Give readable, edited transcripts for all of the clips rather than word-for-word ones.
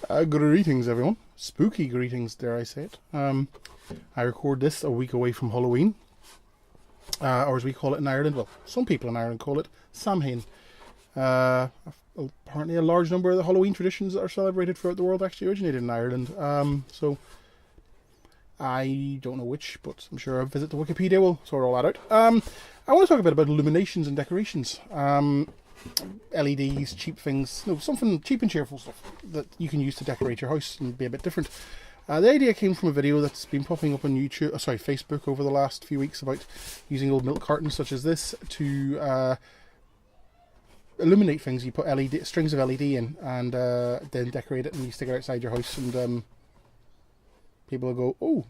Greetings, everyone. Spooky greetings, dare I say it. I record this a week away from Halloween, or as we call it in Ireland, well, some people in Ireland call it Samhain. Apparently a large number of the Halloween traditions that are celebrated throughout the world actually originated in Ireland. So I don't know which, but I'm sure a visit to Wikipedia will sort all that out. I want to talk a bit about illuminations and decorations. LEDs, cheap things, no, something cheap and cheerful stuff that you can use to decorate your house and be a bit different. The idea came from a video that's been popping up on Facebook over the last few weeks about using old milk cartons such as this to illuminate things. You put strings of LED in and then decorate it, and you stick it outside your house, and people will go, "Oh,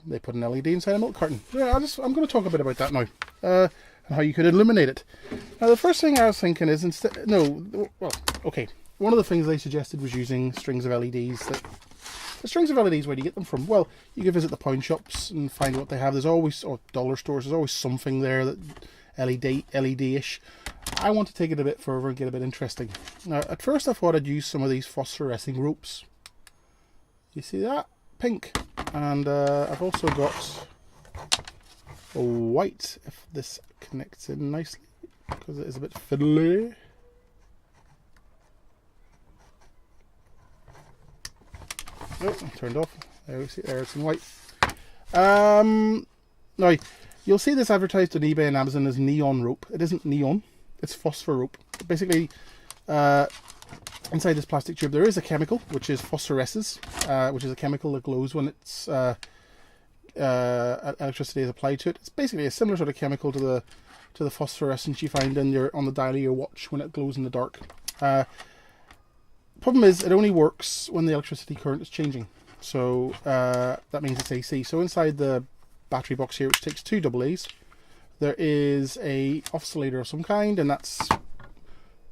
they put an LED inside a milk carton." Yeah, I'm going to talk a bit about that now, and how you could illuminate it. Now, the first thing I was thinking is one of the things they suggested was using strings of LEDs. The strings of LEDs, where do you get them from? Well, you can visit the pawn shops and find what they have. There's always, or dollar stores, there's always something there that LED-ish. I want to take it a bit further and get a bit interesting. Now, at first I thought I'd use some of these phosphorescing ropes. You see that? Pink. And I've also got a white, if this connects in nicely, because it is a bit fiddly. Oh, turned off. There we see, there it's in white. Now, you'll see this advertised on eBay and Amazon as neon rope. It isn't neon, it's phosphor rope. Basically, inside this plastic tube there is a chemical, which is phosphoresces, which is a chemical that glows when it's electricity is applied to it. It's basically a similar sort of chemical to the phosphorescence you find on the dial of your watch when it glows in the dark. Problem is, it only works when the electricity current is changing. So that means it's AC. So inside the battery box here, which takes two AA's, there is a oscillator of some kind, and that's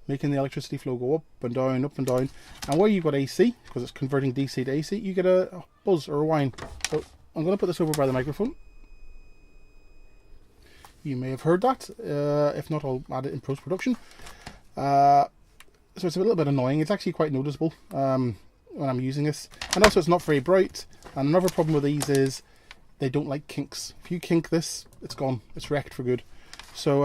making the electricity flow go up and down, up and down. And where you've got AC, because it's converting DC to AC, you get a buzz or a whine. So I'm going to put this over by the microphone. You may have heard that. If not, I'll add it in post-production. So it's a little bit annoying. It's actually quite noticeable when I'm using this. And also it's not very bright. And another problem with these is they don't like kinks. If you kink this, it's gone. It's wrecked for good. So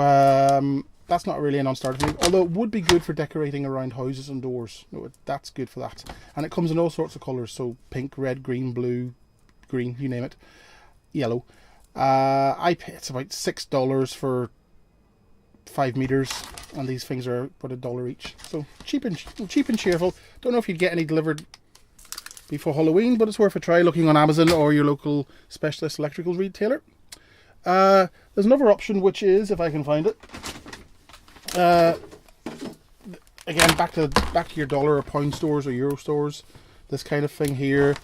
that's not really a non-starter for me. Although it would be good for decorating around houses and doors. No, that's good for that. And it comes in all sorts of colours. So pink, red, green, blue, green, you name it. Yellow. It's about $6 for 5 meters, and these things are about $1 each. So cheap and cheerful. Don't know if you'd get any delivered before Halloween, but it's worth a try looking on Amazon or your local specialist electrical retailer. There's another option, which is, if I can find it, again back to your dollar or pound stores or euro stores. This kind of thing here.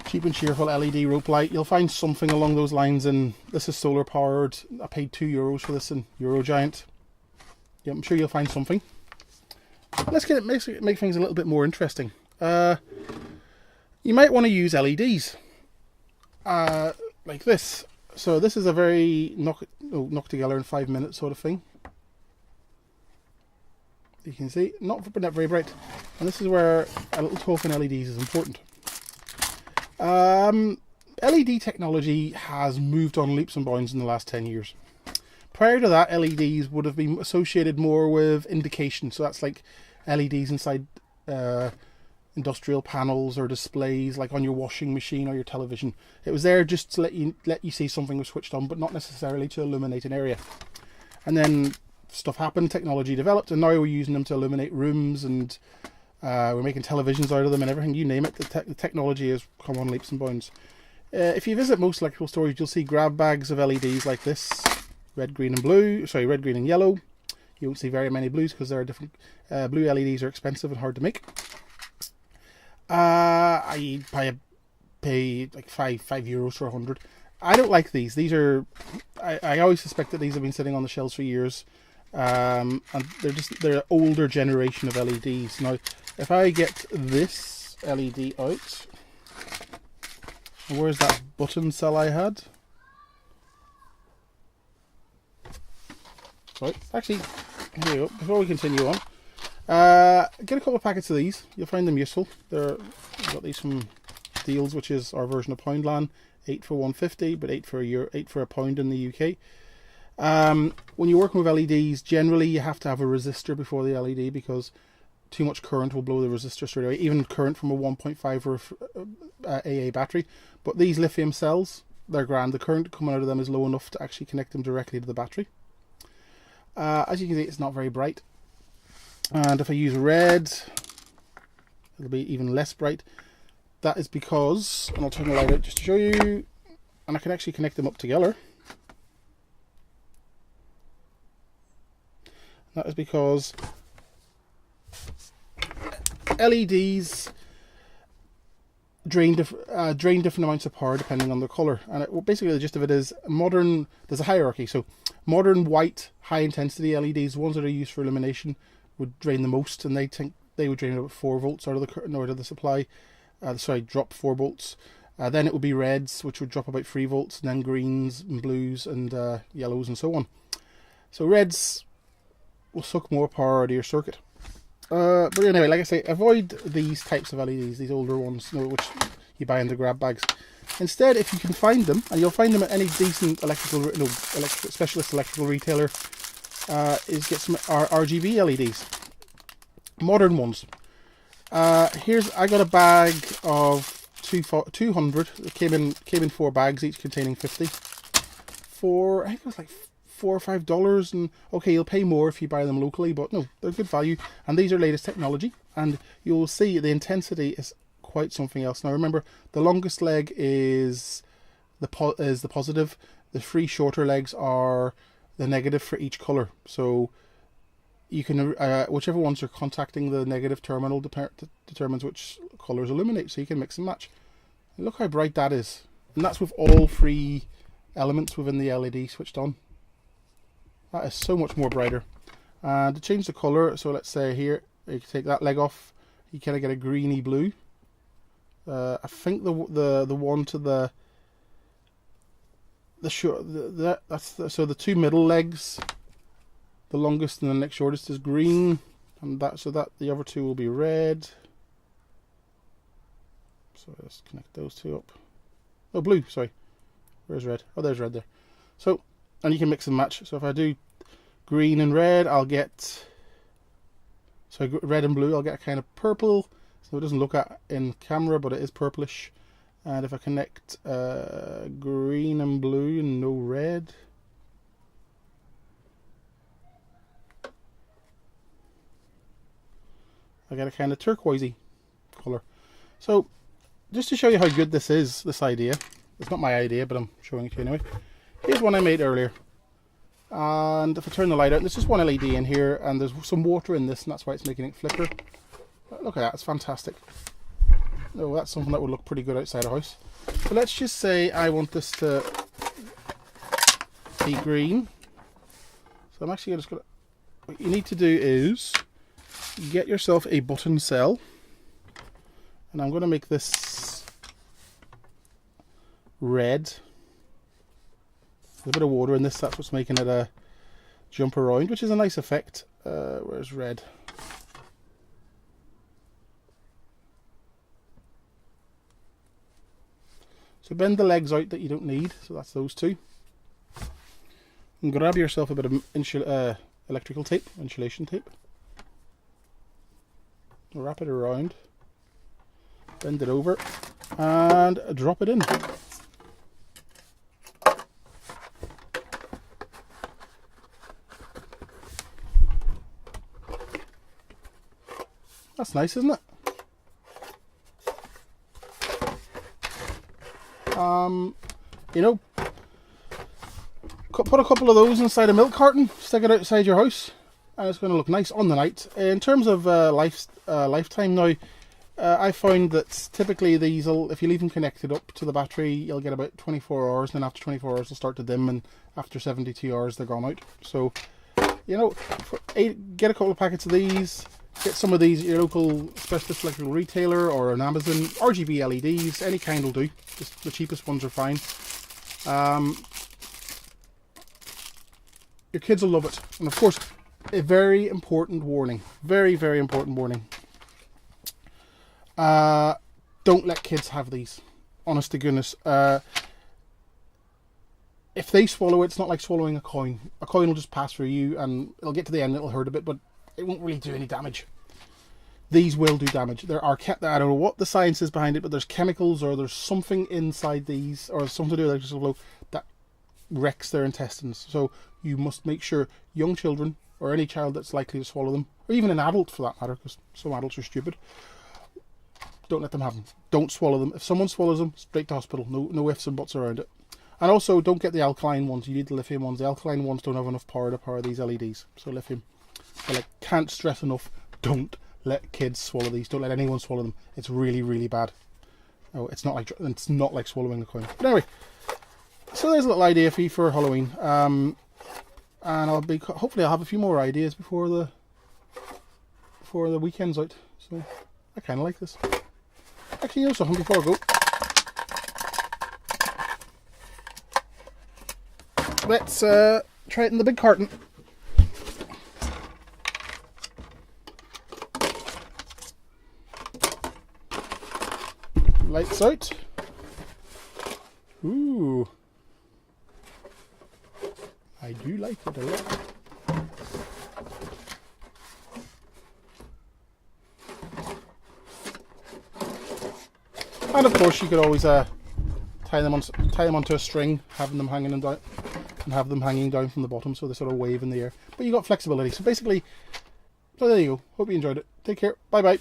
Cheap and cheerful LED rope light. You'll find something along those lines, and this is solar powered. I paid €2 for this in Eurogiant. Yeah, I'm sure you'll find something. Let's make things a little bit more interesting. You might want to use LEDs like this. So this is a very knock together in 5 minutes sort of thing. You can see, not very bright, and this is where a little talk on LEDs is important. LED technology has moved on leaps and bounds in the last 10 years. Prior to that, LEDs would have been associated more with indication. So that's like LEDs inside industrial panels or displays, like on your washing machine or your television. It was there just to let you see something was switched on, but not necessarily to illuminate an area. And then stuff happened, technology developed, and now we're using them to illuminate rooms, and we're making televisions out of them and everything, you name it. The technology has come on leaps and bounds. If you visit most electrical stores, you'll see grab bags of LEDs like this. Red, green and blue. Sorry, red, green and yellow. You won't see very many blues because there are different. Blue LEDs are expensive and hard to make. I pay like €5 for 100. I don't like these. These are... I always suspect that these have been sitting on the shelves for years. And they're an older generation of LEDs. Now, if I get this LED out, where's that button cell I had? Right, actually, here we go. Before we continue on, get a couple of packets of these. You'll find them useful. I've got these from Deals, which is our version of Poundland. 8 for 150, but 8 for a pound in the UK. When you're working with LEDs, generally you have to have a resistor before the LED, because too much current will blow the resistor straight away, even current from a 1.5 or AA battery. But these lithium cells, they're grand. The current coming out of them is low enough to actually connect them directly to the battery. As you can see, it's not very bright. And if I use red, it'll be even less bright. That is because, and I'll turn the light out just to show you, and I can actually connect them up together. That is because LEDs drain different amounts of power depending on the colour. And basically the gist of it is, there's a hierarchy. So modern white high intensity LEDs, ones that are used for illumination, would drain the most, and they would drain about 4 volts out of the current, out of the supply. Drop 4 volts. Then it would be reds, which would drop about 3 volts, and then greens and blues and yellows and so on. So reds will suck more power out of your circuit. But anyway, like I say, avoid these types of LEDs, these older ones, which you buy in the grab bags. Instead, if you can find them, and you'll find them at any decent specialist electrical retailer, is get some RGB LEDs, modern ones. I got a bag of 200. It came in 4 bags, each containing 50. For I think it was like $4 or $5. And okay, you'll pay more if you buy them locally, but no, they're good value. And these are latest technology, and you'll see the intensity is quite something else. Now remember, the longest leg is the positive. The 3 shorter legs are the negative for each color. So you can whichever ones are contacting the negative terminal determines which colors illuminate, so you can mix and match. And look how bright that is, and that's with all 3 elements within the LED switched on. That is so much more brighter. And to change the color, so let's say here you can take that leg off, you kind of get a greeny blue. I think the one to the so the 2 middle legs, the longest and the next shortest, is green, and the other 2 will be red. So let's connect those 2 up. Oh, blue, sorry. Where's red? Oh, there's red there. So, and you can mix and match. So if I do green and red, I'll get, red and blue, I'll get a kind of purple. So it doesn't look at in camera, but it is purplish. And if I connect green and blue and no red, I get a kind of turquoisey colour. So just to show you how good this is, this idea, it's not my idea, but I'm showing it to you anyway. Here's one I made earlier. And if I turn the light out, there's just one LED in here, and there's some water in this, and that's why it's making it flicker. Look at that, it's fantastic. Oh, that's something that would look pretty good outside a house. So let's just say I want this to be green. So I'm actually just going to, what you need to do is get yourself a button cell, and I'm going to make this red. There's a bit of water in this, that's what's making it jump around, which is a nice effect. Where's red? So bend the legs out that you don't need, so that's those 2. And grab yourself a bit of electrical tape, insulation tape. Wrap it around, bend it over, and drop it in. That's nice, isn't it? You know, put a couple of those inside a milk carton, stick it outside your house, and it's going to look nice on the night. In terms of lifetime now, I found that typically if you leave them connected up to the battery, you'll get about 24 hours, and then after 24 hours they'll start to dim, and after 72 hours they're gone out. So, you know, get a couple of packets of these. Get some of these at your local specialist electrical retailer or on Amazon. RGB LEDs, any kind will do. Just the cheapest ones are fine. Your kids will love it. And of course, a very important warning. Very, very important warning. Don't let kids have these. Honest to goodness. If they swallow it, it's not like swallowing a coin. A coin will just pass through you and it'll get to the end, it'll hurt a bit, but it won't really do any damage. These will do damage. There are, I don't know what the science is behind it, but there's chemicals or there's something inside these, or something to do with electrical flow, that wrecks their intestines. So you must make sure young children, or any child that's likely to swallow them, or even an adult for that matter, because some adults are stupid, don't let them have them. Don't swallow them. If someone swallows them, straight to hospital. No ifs and buts around it. And also, don't get the alkaline ones. You need the lithium ones. The alkaline ones don't have enough power to power these LEDs. So lithium. But can't stress enough, don't let kids swallow these. Don't let anyone swallow them. It's really, really bad. Oh, it's not like swallowing a coin. But anyway, so there's a little idea for you for Halloween. And hopefully I'll have a few more ideas before the weekend's out. So I kind of like this. Actually, you know something before I go. Let's try it in the big carton. Lights out. Ooh. I do like it a lot. And of course you could always tie them onto a string, having them hanging down, and have them hanging down from the bottom so they sort of wave in the air. But you got flexibility. So basically, so there you go. Hope you enjoyed it. Take care. Bye bye.